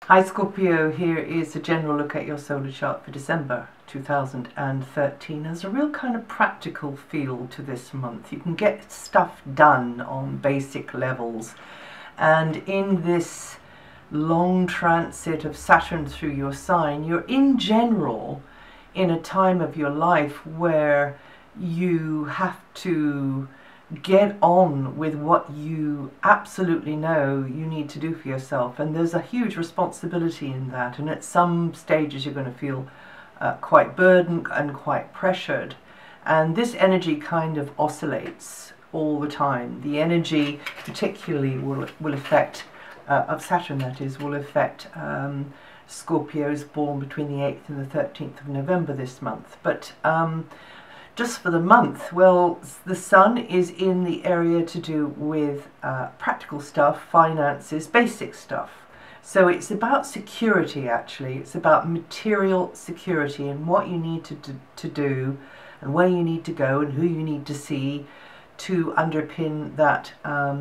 Hi Scorpio, here is a general look at your solar chart for December 2013. There's a real kind of practical feel to this month. You can get stuff done on basic levels, and in this long transit of Saturn through your sign, you're in general in a time of your life where you have to get on with what you absolutely know you need to do for yourself, and there's a huge responsibility in that, and at some stages you're going to feel quite burdened and quite pressured, and this energy kind of oscillates all the time. The energy particularly will affect of Saturn, that is, will affect Scorpios born between the 8th and the 13th of November this month. But just for the month, well, the Sun is in the area to do with practical stuff, finances, basic stuff. So it's about security, actually. It's about material security and what you need to do and where you need to go and who you need to see to underpin that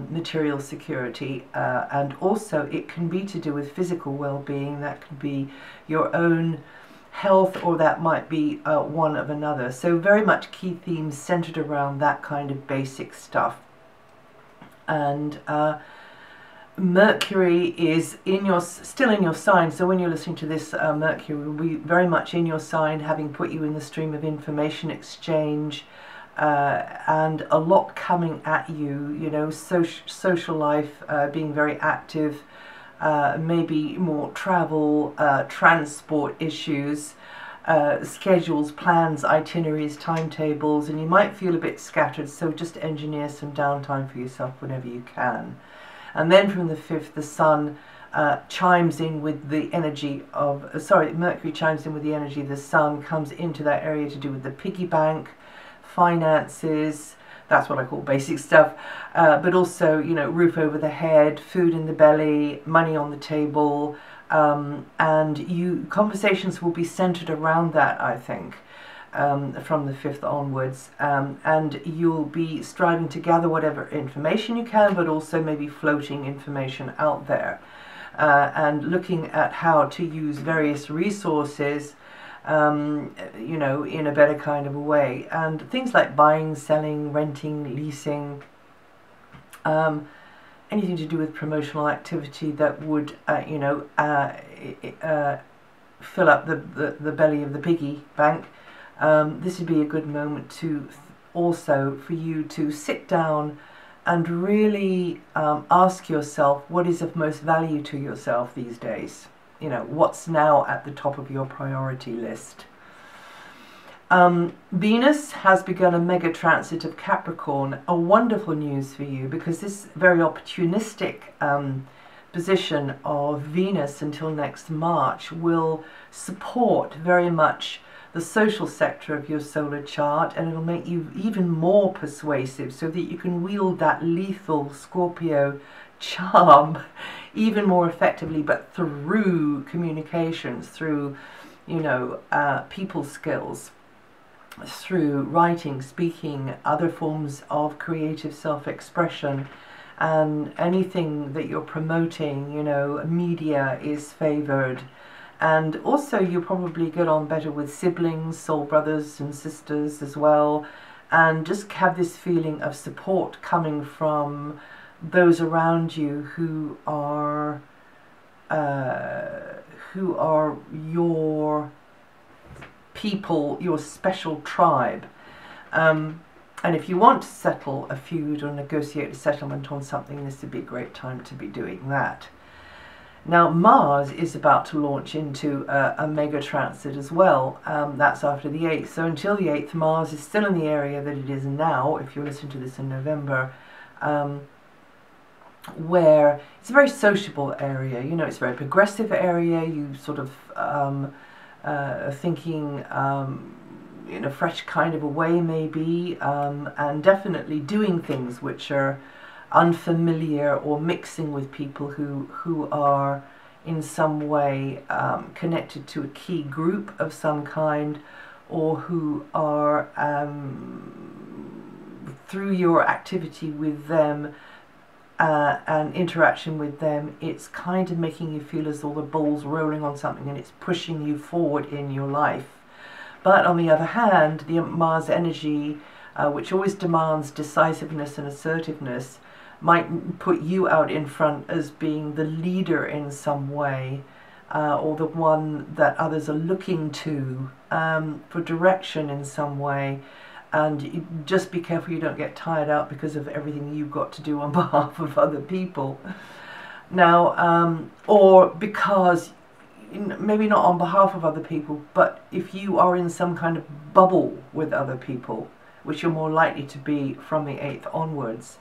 material security. And also it can be to do with physical well-being. That could be your own health, or that might be one of another. So very much key themes centered around that kind of basic stuff. And Mercury is still in your sign, so when you're listening to this, Mercury will be very much in your sign, having put you in the stream of information exchange, and a lot coming at you, you know, social life being very active, maybe more travel, transport issues, schedules, plans, itineraries, timetables, and you might feel a bit scattered, so just engineer some downtime for yourself whenever you can. And then from the 5th, the Sun chimes in with the energy of, Mercury chimes in with the energy of the Sun, comes into that area to do with the piggy bank, finances, that's what I call basic stuff, but also, you know, roof over the head, food in the belly, money on the table, and conversations will be centered around that, I think, from the 5th onwards, and you'll be striving to gather whatever information you can, but also maybe floating information out there, and looking at how to use various resources, you know, in a better kind of a way. And things like buying, selling, renting, leasing, anything to do with promotional activity that would, you know, fill up the belly of the piggy bank. This would be a good moment to also for you to sit down and really ask yourself what is of most value to yourself these days. You know, what's now at the top of your priority list. Venus has begun a mega transit of Capricorn. A wonderful news for you, because this very opportunistic position of Venus until next March will support very much the social sector of your solar chart, and it'll make you even more persuasive so that you can wield that lethal Scorpio charm even more effectively, but through communications, through, you know, people skills, through writing, speaking, other forms of creative self-expression, and anything that you're promoting, you know, media is favored. And also you probably get on better with siblings, soul brothers and sisters as well, and just have this feeling of support coming from those around you who are your people, your special tribe. And if you want to settle a feud or negotiate a settlement on something, this would be a great time to be doing that. Now Mars is about to launch into a mega transit as well. That's after the 8th. So until the 8th, Mars is still in the area that it is now, if you're listening to this in November, where it's a very sociable area, you know, it's a very progressive area. You sort of thinking in a fresh kind of a way maybe, and definitely doing things which are unfamiliar, or mixing with people who are in some way connected to a key group of some kind, or who are through your activity with them and interaction with them, it's kind of making you feel as though the ball's rolling on something and it's pushing you forward in your life. But on the other hand, the Mars energy, which always demands decisiveness and assertiveness, might put you out in front as being the leader in some way, or the one that others are looking to for direction in some way. And just be careful you don't get tired out because of everything you've got to do on behalf of other people. Now, or because, maybe not on behalf of other people, but if you are in some kind of bubble with other people, which you're more likely to be from the 8th onwards,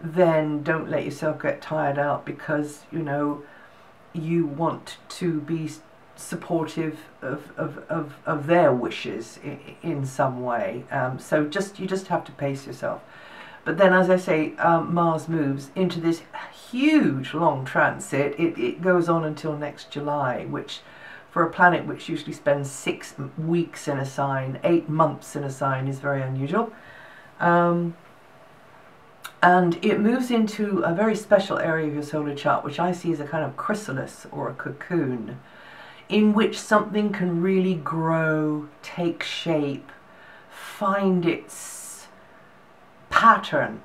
then don't let yourself get tired out because, you know, you want to be supportive of their wishes in some way. So you just have to pace yourself. But then, as I say, Mars moves into this huge long transit. It goes on until next July, which for a planet which usually spends 6 weeks in a sign, 8 months in a sign, is very unusual. And it moves into a very special area of your solar chart, which I see as a kind of chrysalis or a cocoon, in which something can really grow, take shape, find its pattern,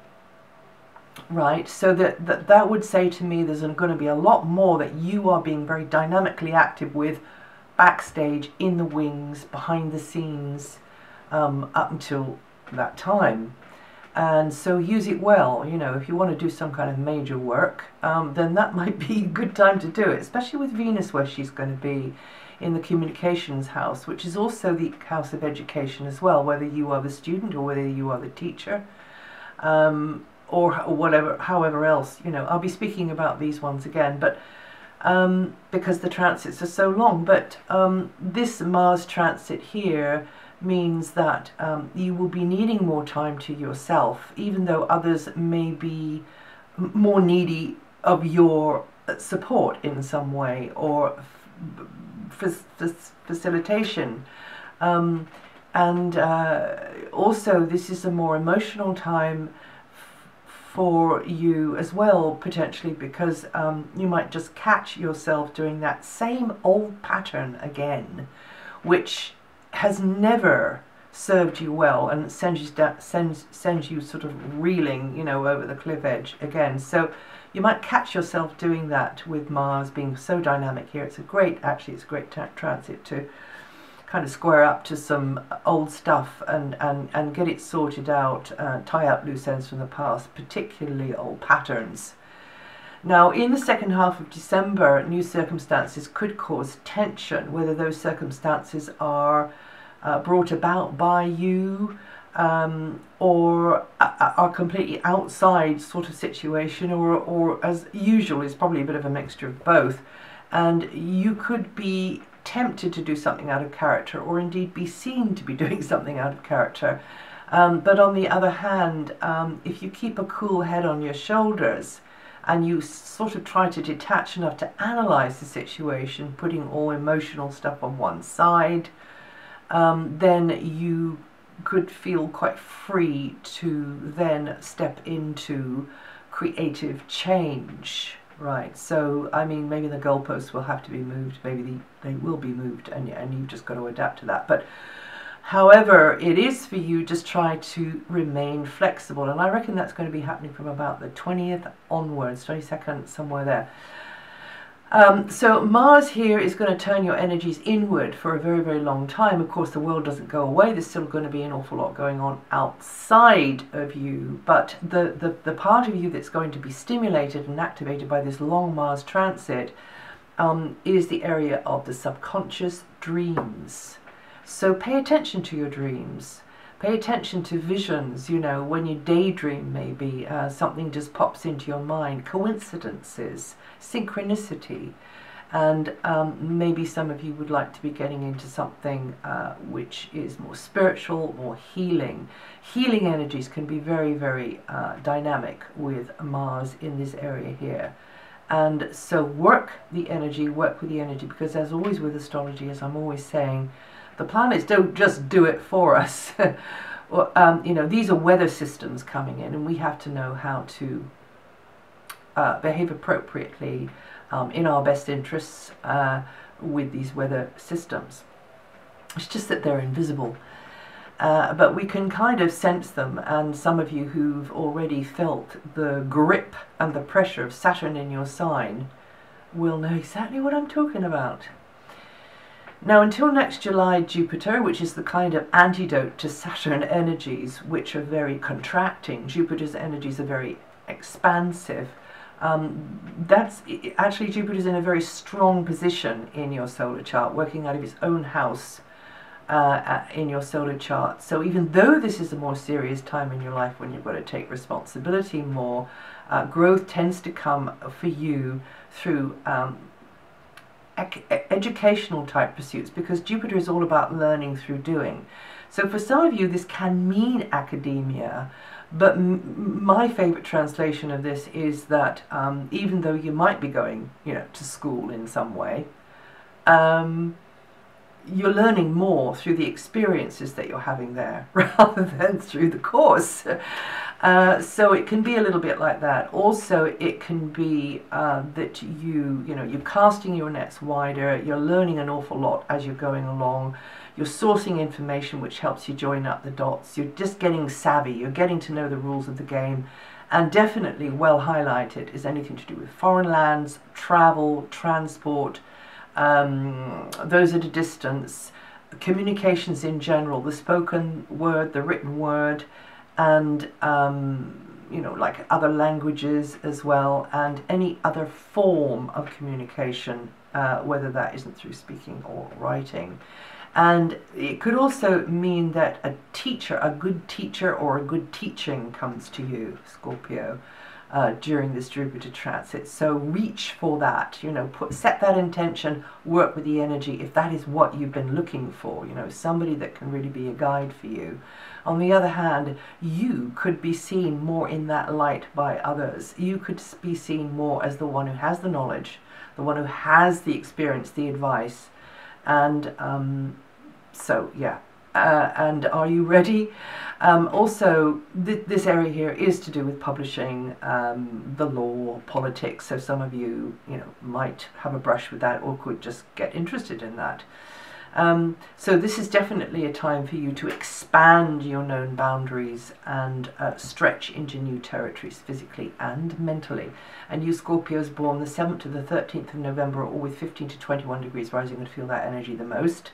right? So that would say to me there's going to be a lot more that you are being very dynamically active with backstage, in the wings, behind the scenes, up until that time. And so use it well. You know, if you want to do some kind of major work, then that might be a good time to do it, especially with Venus, where she's going to be in the communications house, which is also the house of education as well, whether you are the student or whether you are the teacher, or whatever, however else. You know, I'll be speaking about these ones again, but because the transits are so long. But this Mars transit here means that you will be needing more time to yourself, even though others may be more needy of your support in some way, or facilitation. And also this is a more emotional time for you as well, potentially, because you might just catch yourself doing that same old pattern again, which has never served you well, and sends you sort of reeling, you know, over the cliff edge again. So you might catch yourself doing that with Mars being so dynamic here. It's a great, actually, it's a great transit to kind of square up to some old stuff and get it sorted out, tie up loose ends from the past, particularly old patterns. Now, in the second half of December, new circumstances could cause tension, whether those circumstances are brought about by you, or are completely outside sort of situation, or as usual is probably a bit of a mixture of both. And you could be tempted to do something out of character, or indeed be seen to be doing something out of character. But on the other hand, if you keep a cool head on your shoulders, and you sort of try to detach enough to analyze the situation, putting all emotional stuff on one side, then you could feel quite free to then step into creative change, right? So, I mean, maybe the goalposts will have to be moved, maybe they will be moved, and you've just got to adapt to that. But however it is for you, just try to remain flexible. And I reckon that's going to be happening from about the 20th onwards, 22nd, somewhere there. So Mars here is going to turn your energies inward for a very, very long time. Of course, the world doesn't go away. There's still going to be an awful lot going on outside of you. But the part of you that's going to be stimulated and activated by this long Mars transit is the area of the subconscious dreams. So pay attention to your dreams. Pay attention to visions, you know, when you daydream maybe, something just pops into your mind, coincidences, synchronicity, and maybe some of you would like to be getting into something which is more spiritual, more healing. Healing energies can be very, very dynamic with Mars in this area here. And so work with the energy, because as always with astrology, as I'm always saying, the planets don't just do it for us. You know, these are weather systems coming in, and we have to know how to behave appropriately in our best interests with these weather systems. It's just that they're invisible. But we can kind of sense them, and some of you who've already felt the grip and the pressure of Saturn in your sign will know exactly what I'm talking about. Now, until next July, Jupiter, which is the kind of antidote to Saturn energies, which are very contracting. Jupiter's energies are very expansive. Actually, Jupiter's in a very strong position in your solar chart, working out of its own house in your solar chart. So even though this is a more serious time in your life when you've got to take responsibility more, growth tends to come for you through educational type pursuits, because Jupiter is all about learning through doing. So for some of you this can mean academia, but my favorite translation of this is that even though you might be going, to school in some way, you're learning more through the experiences that you're having there rather than through the course. So it can be a little bit like that. Also, it can be that you're casting your nets wider, you're learning an awful lot as you're going along, you're sourcing information which helps you join up the dots, you're just getting savvy, you're getting to know the rules of the game. And definitely well highlighted is anything to do with foreign lands, travel, transport, those at a distance, communications in general, the spoken word, the written word, and like other languages as well, and any other form of communication, whether that isn't through speaking or writing. And it could also mean that a teacher, a good teacher or a good teaching comes to you, Scorpio, during this Jupiter transit. So reach for that, set that intention, work with the energy if that is what you've been looking for, somebody that can really be a guide for you. On the other hand, you could be seen more in that light by others. You could be seen more as the one who has the knowledge, the one who has the experience, the advice. And and are you ready? Also, this area here is to do with publishing, the law, politics, so some of you, might have a brush with that or could just get interested in that. So this is definitely a time for you to expand your known boundaries and stretch into new territories physically and mentally. And you Scorpios born the 7th to the 13th of November, or with 15 to 21 degrees rising, and feel that energy the most.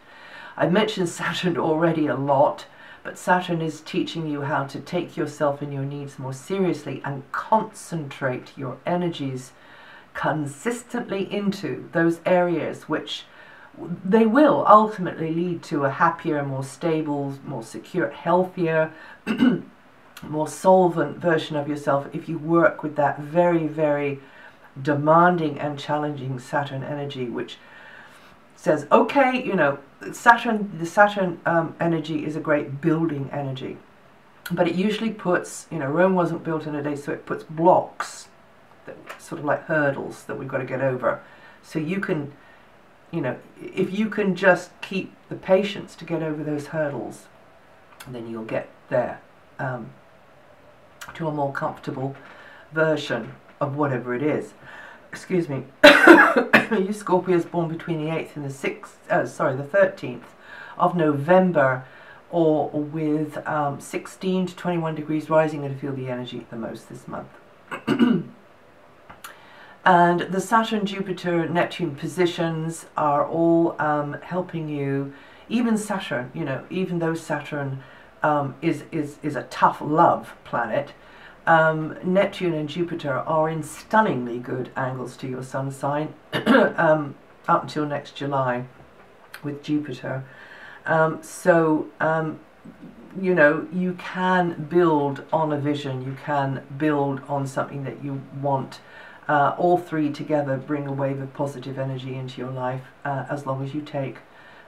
I've mentioned Saturn already a lot, but Saturn is teaching you how to take yourself and your needs more seriously and concentrate your energies consistently into those areas which they will ultimately lead to a happier, more stable, more secure, healthier, more solvent version of yourself if you work with that very, very demanding and challenging Saturn energy, which says, okay, the Saturn energy is a great building energy, but it usually puts, Rome wasn't built in a day, so it puts blocks, that, sort of like hurdles that we've got to get over. So you can, if you can just keep the patience to get over those hurdles, then you'll get there to a more comfortable version of whatever it is. Excuse me. You Scorpios born between the 8th and the 13th of November, or with 16 to 21 degrees rising, and feel the energy the most this month. And the Saturn, Jupiter, Neptune positions are all helping you. Even Saturn, even though Saturn is a tough love planet, Neptune and Jupiter are in stunningly good angles to your sun sign up until next July with Jupiter. You can build on a vision, you can build on something that you want. All three together bring a wave of positive energy into your life, as long as you take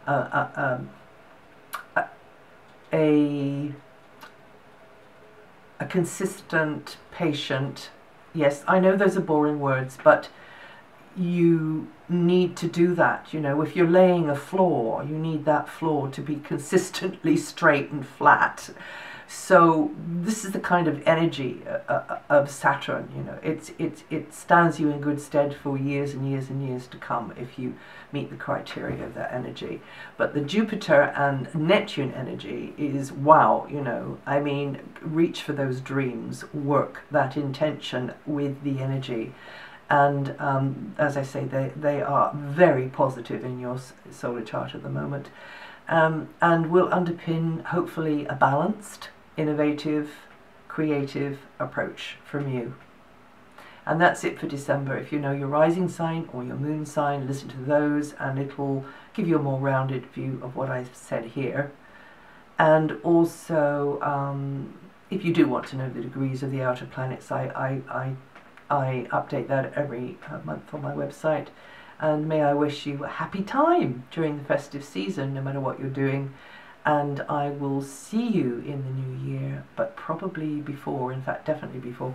a consistent, patient, yes, I know those are boring words, but you need to do that. If you're laying a floor, you need that floor to be consistently straight and flat. So this is the kind of energy of Saturn. You know, it stands you in good stead for years and years and years to come if you meet the criteria of that energy. But the Jupiter and Neptune energy is wow. You know, I mean, reach for those dreams, work that intention with the energy. And as I say, they are very positive in your solar chart at the moment, and will underpin, hopefully, a balanced, innovative, creative approach from you. And that's it for December. If you know your rising sign or your moon sign, listen to those, and it will give you a more rounded view of what I've said here. And also, if you do want to know the degrees of the outer planets, I update that every month on my website. And may I wish you a happy time during the festive season, no matter what you're doing. And I will see you in the new year, but probably before, in fact, definitely before.